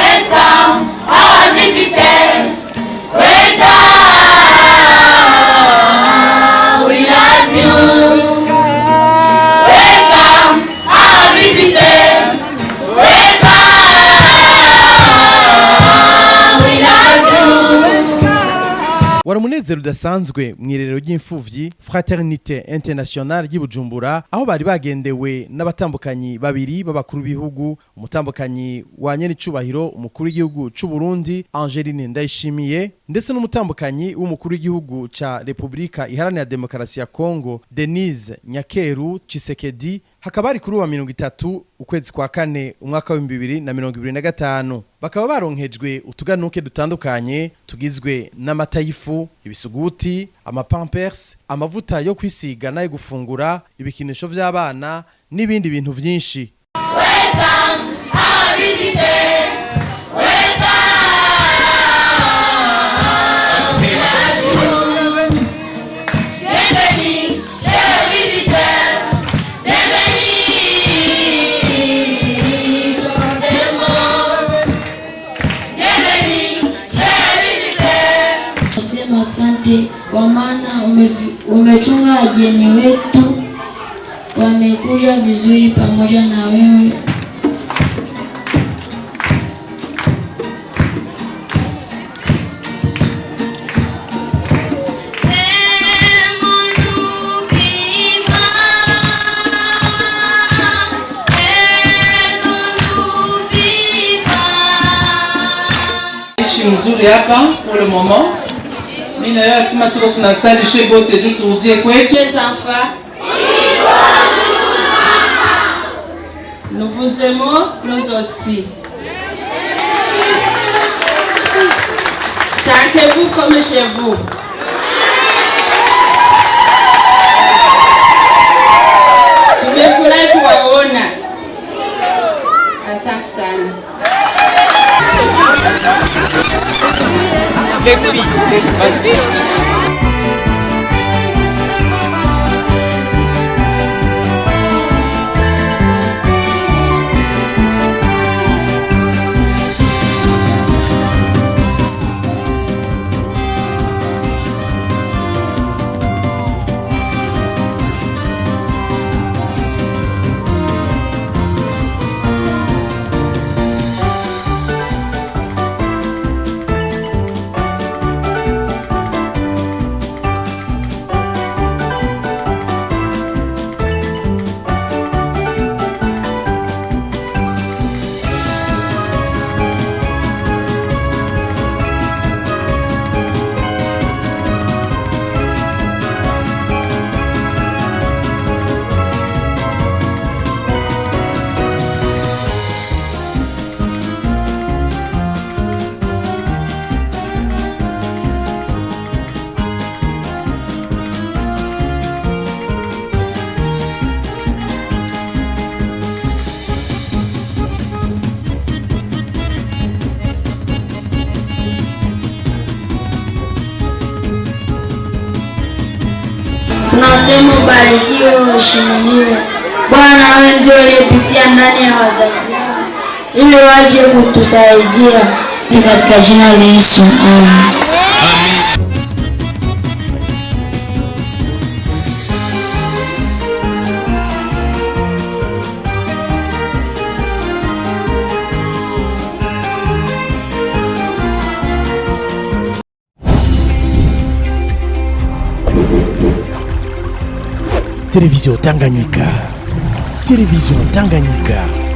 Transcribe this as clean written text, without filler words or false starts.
Welcome, our visitors. Welcome, we love you. Welcome, our visitors. Welcome, we love you. Waramunezero udasanzwe mwirerero ry'imfuvyi Fraternité Internationale y'Ibujumbura aho bari bagendewe n'abatambukanyi babiri b'abakuru b'ibihugu, umutambukanyi wa nyenicubahiro umukuru w'igihugu c'u Burundi Angeline Ndayishimiye ndetse n'umutambukanyi w'umukuru w'igihugu ca Republika Iharanira Demokarasi ya Kongo Denise Nyakeru Tshisekedi. Hakaba ari kuri wa 30 ukwezi kwa kane umwaka wa 2025 bakaba baronkejwe utuganuke dutandukanye tugizwe n'amata y'ifu, ibisuguti, amapampers, amavuta yo kwisiga nayo gufungura, ibikinisho vy'abana n'ibindi bintu vyinshi. Welcome, our visitors. Welcome, we love you. Bienvenue, chers visiteurs. Asante kwa maana umechunga wageni wetu, wamekuja vizuri pamoja na wewe. Mzuri hapa pour le moment. Mimi na yeye sima tuko tunasali chez bote du tuuzie kwetu. Les enfants, nous vous aimons, nous aussi. Sentez-vous comme chez vous. Tumefurahi kuwaona. Asante sana. Les filles. Tunasema ubarikiwe, uheshimiwe. Bwana wewe ndiye uliyepitia ndani ya wazazi ili waje kutusaidia. Ni katika jina la Yesu. Amen. Télévision Tanganyika. Télévision Tanganyika.